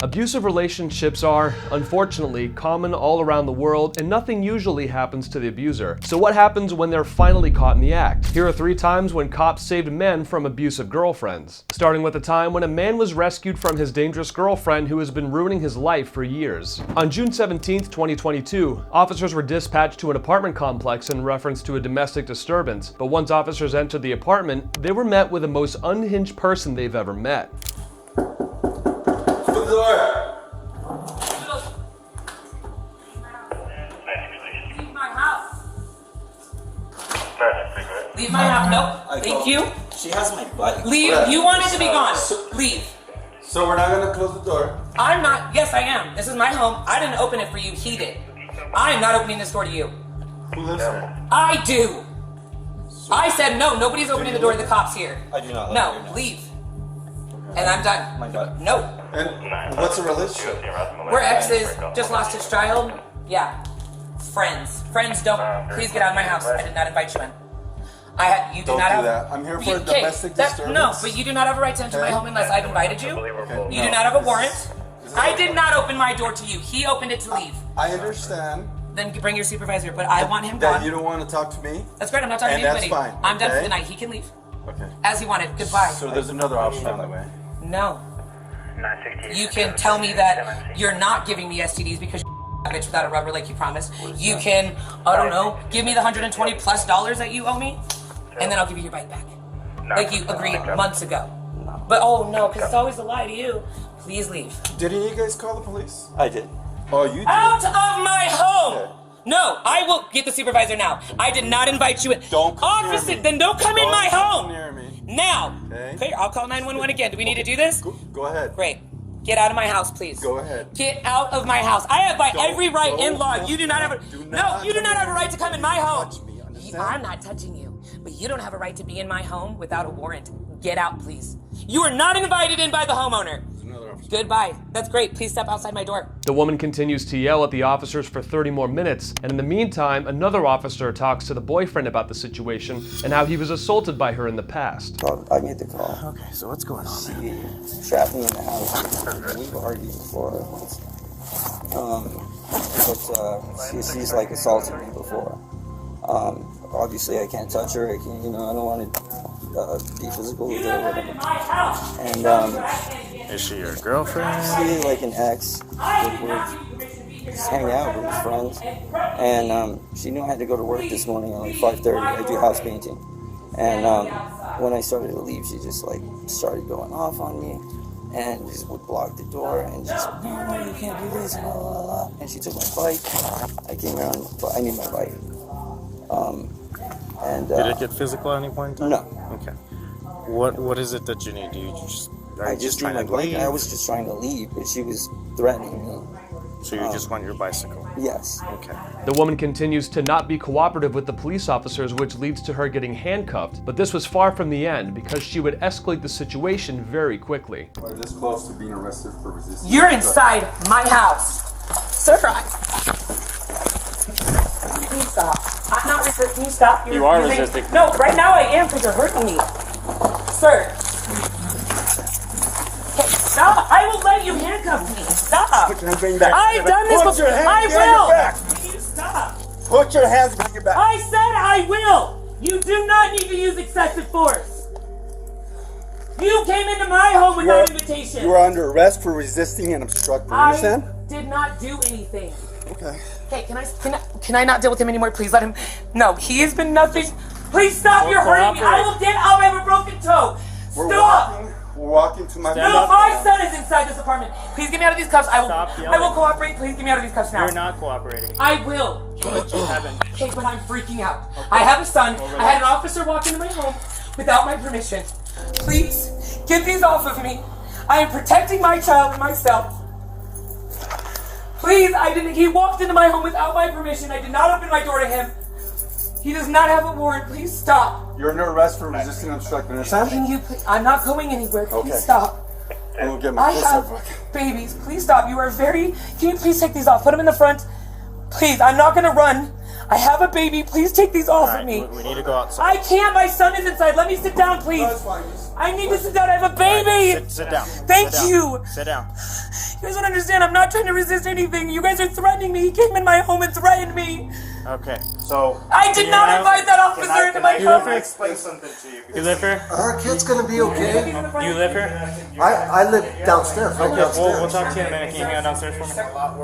Abusive relationships are, unfortunately, common all around the world, and nothing usually happens to the abuser. So what happens when they're finally caught in the act? Here are 3 times when cops saved men from abusive girlfriends. Starting with a time when a man was rescued from his dangerous girlfriend who has been ruining his life for years. On June 17th, 2022, officers were dispatched to an apartment complex in reference to a domestic disturbance, but once officers entered the apartment, they were met with the most unhinged person they've ever met. Leave my house. Leave my house. Nope. Thank you. She has my bike. Leave. You wanted to be gone. Leave. So we're not gonna close the door? I'm not. Yes, I am. This is my home. I didn't open it for you. He did. I am not opening this door to you. Who lives here? I do. I said no. Nobody's opening the door to the cops here. I do not. No. Leave. And I'm done. My God. No. And what's the relationship? We're exes. Just lost his child. Yeah. Friends. Friends don't. Please get out of my house. I did not invite you in. You do Don't not do have. that. I'm here for a domestic disturbance. No, but you do not have a right to enter my home unless I've invited you. Okay. You do not have a warrant. I did not open my door to you. He opened it to leave. I understand. Then bring your supervisor, but I want him That gone. you don't want to talk to me? That's great. I'm not talking And to that's anybody. fine, I'm done for okay? the night. He can leave Okay. as he wanted. Goodbye. So there's another option on the way. No. You can tell me that you're not giving me STDs because you're a bitch without a rubber like you promised. You can, I don't know, give me the $120+ that you owe me, and then I'll give you your bike back. Like you agreed months ago. But oh no, because it's always a lie to you. Please leave. Didn't you guys call the police? I did. Oh, you did? Out of my home! Okay. No, I will get the supervisor now. I did not invite you in. Don't come near Officer, me. then don't come in my Don't home. come near me. Now. Okay. I'll call 911 again. Do we need to do this? Go ahead. Great. Get out of my house, please. Go ahead. Get out of my house. I have by Don't every right go. in law. You do not have a you do not have a right to come in my home. Touch me, understand? I'm not touching you, but you don't have a right to be in my home without a warrant. Get out, please. You are not invited in by the homeowner. There's another option. Goodbye. That's great. Please step outside my door. The woman continues to yell at the officers for 30 more minutes, and in the meantime, another officer talks to the boyfriend about the situation and how he was assaulted by her in the past. I made the call. Okay, so what's going on? She trapped me in the house. We've argued before. But she's like assaulted me before. Obviously, I can't touch her. I can't, I don't want to be physical with her. Whatever. And Is she your girlfriend? she's like an ex. We just hang out with friends. And she knew I had to go to work this morning at like 5:30. I do house painting. And when I started to leave, she just like started going off on me. And just would block the door and just, no, you can't do this, and blah, blah, blah. And she took my bike. I came around, but I need my bike. Did it get physical at any point in time? No. Okay. What is it that you need? Do you just are I you just trying need to my bike. leave? I was just trying to leave, but she was threatening me. So you just want your bicycle? Yes. Okay. The woman continues to not be cooperative with the police officers, which leads to her getting handcuffed, but this was far from the end because she would escalate the situation very quickly. We're this close to being arrested for resisting. You're inside my house. Sir, please stop. I'm not resisting. You stop. You are resisting. No, right now I am because you're hurting me. Sir. Okay, stop. I will let you handcuff me. Stop. Put your hands behind your back. I've done this Put your before. hands I behind your will. back. Please stop. Put your hands behind your back. I said I will. You do not need to use excessive force. You came into my home without invitation. You are under arrest for resisting and obstructing. Understand? I did not do anything. Okay. Hey, can I not deal with him anymore? Please let him. No, he has been nothing. Please stop. You're hurting me. I will get up. I have a broken toe. Stop. We're walking to my. No, my son is inside this apartment. Please get me out of these cuffs. I will. Stop yelling. I will cooperate. Please get me out of these cuffs now. You're not cooperating. I will. But you haven't. Okay, but I'm freaking out. I have a son. I had an officer walk into my home without my permission. Please, get these off of me. I am protecting my child and myself. Please, he walked into my home without my permission. I did not open my door to him. He does not have a warrant. Please stop. You're under arrest for resisting and obstructing. Understand? Can you please, I'm not going anywhere. Please Okay. stop. I'm gonna get my I pistol have back. babies. Please stop. You are can you please take these off? Put them in the front. Please, I'm not going to run. I have a baby. Please take these off of me. We need to go outside. I can't. My son is inside. Let me sit down, please. That's fine. I need to sit down. I have a baby. Sit down. Thank Sit down. you. Sit down. You guys don't understand. I'm not trying to resist anything. You guys are threatening me. He came in my home and threatened me. Okay, so... I did not invite that officer into my home. Can I explain something to you? You live here? Our kid's gonna be okay. You live here? I live downstairs. Right Okay, downstairs. we'll talk to you in a minute. Can you hang out downstairs for me?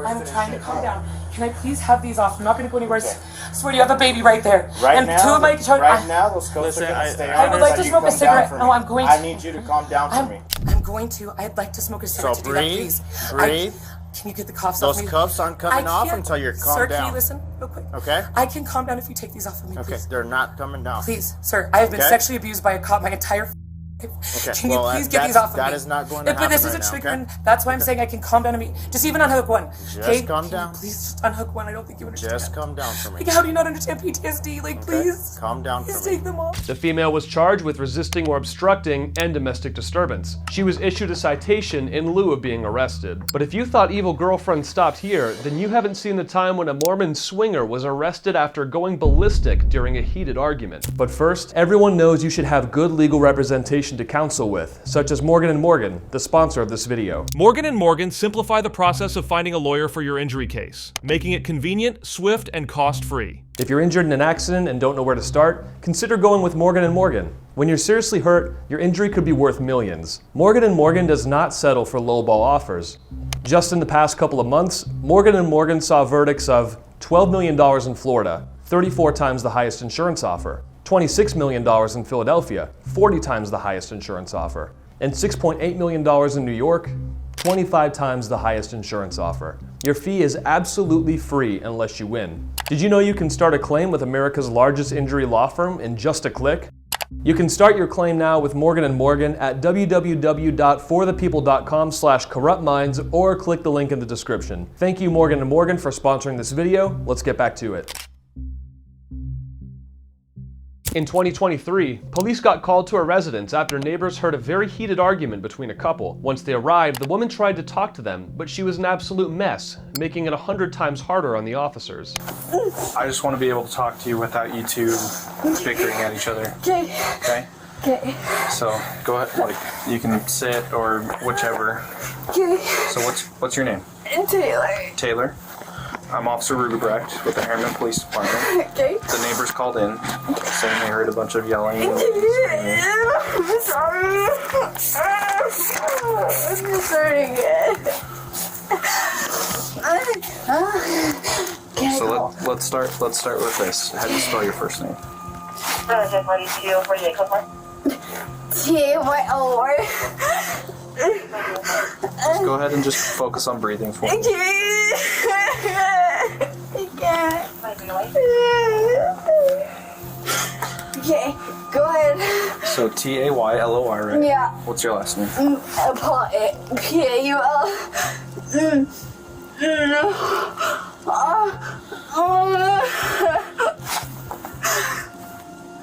I'm trying to calm down. Can I please have these off? I'm not going to go anywhere. I swear to you, I have a baby right there. Right and now? two of my Right now, let's go Listen, I would like to smoke a cigarette. No, I'm going to. I need you to calm down for me. I'm going to. I'd like to smoke a cigarette So to do that, breathe, please. breathe. Can you get the cuffs off Those me? cuffs aren't coming I off can't- until you're calmed Sir, down. can you listen real quick? Okay. I can calm down if you take these off of me, Okay, please. they're not coming down. Please, sir, I have been Okay. sexually abused by a cop my entire life. Okay, Can you well, please get these off of me? that is not going to But this happen is a right now, triggering. okay? That's why I'm saying I can calm down to me. Just even unhook one. Just calm Can down. You please just unhook one. I don't think you understand. Just calm down for me. Like, how do you not understand PTSD? Like, Okay? please. Calm down Please for me. take them off. The female was charged with resisting or obstructing and domestic disturbance. She was issued a citation in lieu of being arrested. But if you thought Evil Girlfriend stopped here, then you haven't seen the time when a Mormon swinger was arrested after going ballistic during a heated argument. But first, everyone knows you should have good legal representation to counsel with, such as Morgan & Morgan, the sponsor of this video. Morgan & Morgan simplify the process of finding a lawyer for your injury case, making it convenient, swift, and cost-free. If you're injured in an accident and don't know where to start, consider going with Morgan & Morgan. When you're seriously hurt, your injury could be worth millions. Morgan & Morgan does not settle for lowball offers. Just in the past couple of months, Morgan & Morgan saw verdicts of $12 million in Florida, 34 times the highest insurance offer, $26 million in Philadelphia, 40 times the highest insurance offer, and $6.8 million in New York, 25 times the highest insurance offer. Your fee is absolutely free unless you win. Did you know you can start a claim with America's largest injury law firm in just a click? You can start your claim now with Morgan & Morgan at www.forthepeople.com/corruptminds or click the link in the description. Thank you, Morgan & Morgan, for sponsoring this video. Let's get back to it. In 2023, police got called to a residence after neighbors heard a very heated argument between a couple. Once they arrived, the woman tried to talk to them, but she was an absolute mess, making it 100 times harder on the officers. I just want to be able to talk to you without you two bickering at each other. Okay. Okay? Okay. So go ahead, like you can sit or whichever. Okay. So what's your name? Taylor. Taylor. I'm Officer Rubebrecht with the Harriman Police Department. Okay. The neighbors called in saying they heard a bunch of yelling. And I'm sorry. I'm just hurting it. so let's start with this. How do you spell your first name? T-Y-O-R. Just go ahead and just focus on breathing for me. Okay, go ahead. So Taylor, right? Yeah. What's your last name? P-A-U-L.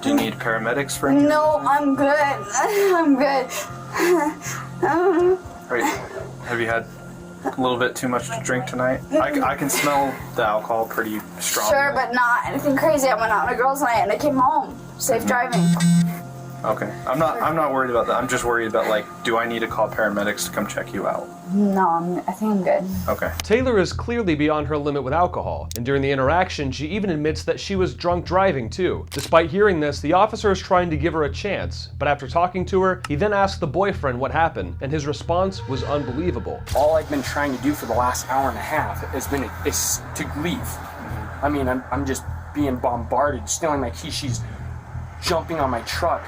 Do you need paramedics for anything? No, I'm good. I'm good. Have you had a little bit too much to drink tonight? I can smell the alcohol pretty strong. Sure, but not anything crazy. I went out on a girls' night and I came home. Safe driving. Okay. I'm not worried about that. I'm just worried about, like, do I need to call paramedics to come check you out? No, I think I'm good. Okay. Taylor is clearly beyond her limit with alcohol, and during the interaction, she even admits that she was drunk driving too. Despite hearing this, the officer is trying to give her a chance, but after talking to her, he then asks the boyfriend what happened, and his response was unbelievable. All I've been trying to do for the last hour and a half is to leave. I mean, I'm just being bombarded, stealing my keys. She's jumping on my truck,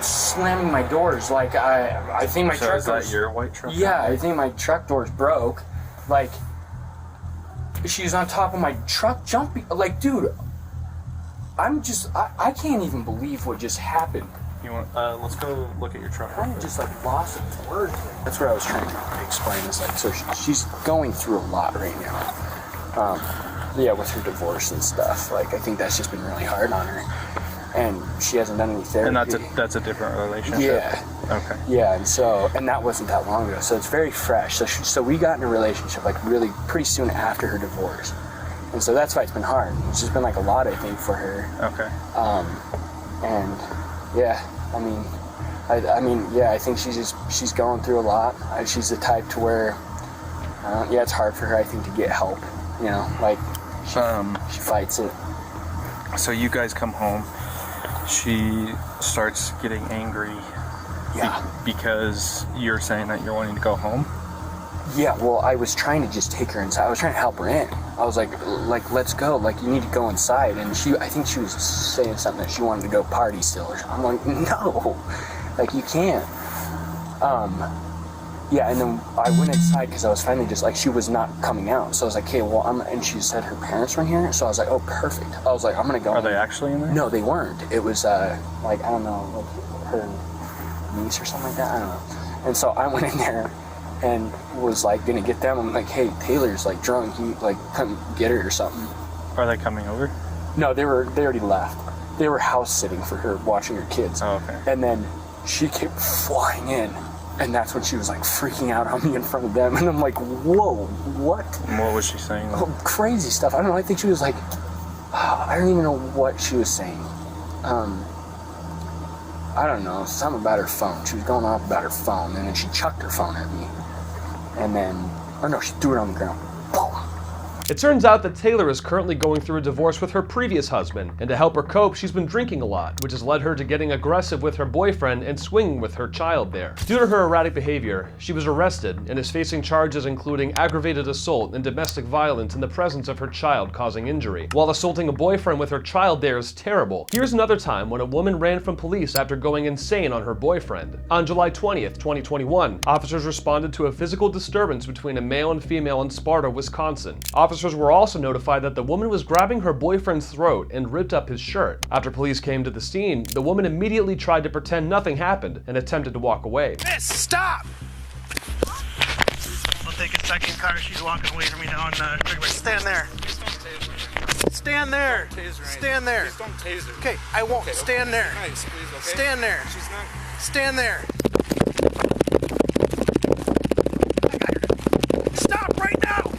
slamming my doors. Like I think my truck. Is that your white truck? Yeah, I think my truck doors broke. Like she's on top of my truck, jumping. Like, dude, I can't even believe what just happened. You want? Let's go look at your truck. I just like lost words. That's what I was trying to explain. Is like, so she's going through a lot right now. Yeah, with her divorce and stuff. Like, I think that's just been really hard on her. And she hasn't done any therapy. And that's a different relationship. Yeah. Okay. Yeah, and that wasn't that long ago, so it's very fresh. So we got in a relationship like really pretty soon after her divorce, And so that's why it's been hard. It's just been like a lot, I think, for her. Okay. And yeah, I think she's going through a lot. She's the type to where, it's hard for her, I think, to get help. You know, like she fights it. So you guys come home. She starts getting angry. Yeah. Because you're saying that you're wanting to go home? Yeah, well, I was trying to just take her inside. I was trying to help her in. I was like, let's go. Like, you need to go inside. And I think she was saying something that she wanted to go party still. I'm like, no, like, you can't. Yeah, and then I went inside because I was finally just like, she was not coming out. So I was like, okay, well, and she said her parents were in here. So I was like, oh, perfect. I was like, I'm going to go. Are they actually in there? No, they weren't. It was, like, I don't know, like her niece or something like that. I don't know. And so I went in there and was like gonna get them. I'm like, hey, Taylor's like drunk. You like come get her or something. Are they coming over? No, they already left. They were house sitting for her, watching her kids. Oh, okay. And then she kept flying in, and that's when she was like freaking out on me in front of them. And I'm like, whoa, what? And what was she saying? Oh, crazy stuff. I don't know. I think she was like, I don't even know what she was saying. I don't know, something about her phone. She was going off about her phone, and then she chucked her phone at me. And then, oh no, she threw it on the ground. Boom. It turns out that Taylor is currently going through a divorce with her previous husband, and to help her cope, she's been drinking a lot, which has led her to getting aggressive with her boyfriend and swinging with her child there. Due to her erratic behavior, she was arrested and is facing charges including aggravated assault and domestic violence in the presence of her child causing injury. While assaulting a boyfriend with her child there is terrible, here's another time when a woman ran from police after going insane on her boyfriend. On July 20th, 2021, officers responded to a physical disturbance between a male and female in Sparta, Wisconsin. Officers were also notified that the woman was grabbing her boyfriend's throat and ripped up his shirt. After police came to the scene, the woman immediately tried to pretend nothing happened and attempted to walk away. Miss, stop! I'll take a second car. She's walking away from me now. Stand there. Stand there. Stand there. Please don't tase her. Okay, I won't. Okay, stand there. Nice, please, okay? Stand there. She's not. Stand there. Stop right now!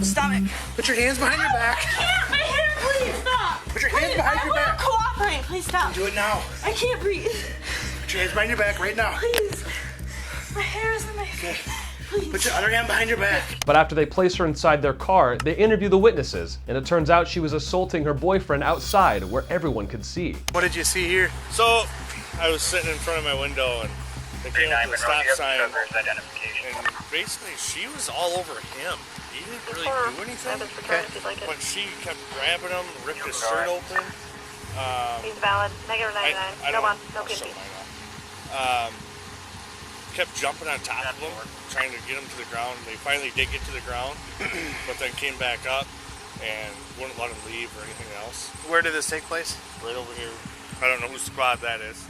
Stomach. Put your hands behind your back. My hair, please stop. Put your hands behind your back. I want to cooperate. Please stop. Do it now. I can't breathe. Put your hands behind your back right now. Please. My hair is in my face. Please. Put your other hand behind your back. But after they place her inside their car, they interview the witnesses, and it turns out she was assaulting her boyfriend outside where everyone could see. What did you see here? So, I was sitting in front of my window and they came up with a stop sign. And basically, she was all over him. He didn't really do anything. Okay. But she kept grabbing him, ripped his shirt open. He's valid. Negative 99. I No don't one. No so PC. kept jumping on top of him, trying to get him to the ground. They finally did get to the ground, but then came back up and wouldn't let him leave or anything else. Where did this take place? Right over here. I don't know whose squad that is.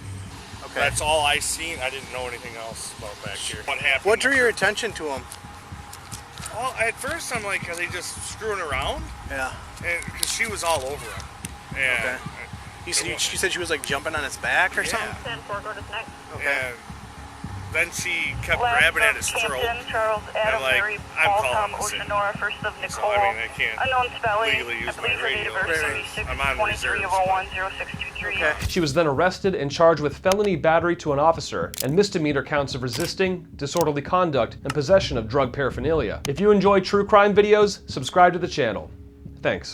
Okay. That's all I seen. I didn't know anything else about back here. What happened? What drew your attention to him? Well, at first I'm like, are they just screwing around? Yeah. Because she was all over him. And okay. She said she was like jumping on his back or something? Okay. And then she kept grabbing at his throat. Charles, Adam, I'm like, Mary, I'm Paul, calling Tom, this in. Ocean, Nora, first of Nicole, So, I mean, I can't unknown spelling, legally use I believe my her date of birth, radio. 36, I'm on 23 of reserves, 01, 0623. Okay. She was then arrested and charged with felony battery to an officer and misdemeanor counts of resisting, disorderly conduct, and possession of drug paraphernalia. If you enjoy true crime videos, subscribe to the channel. Thanks.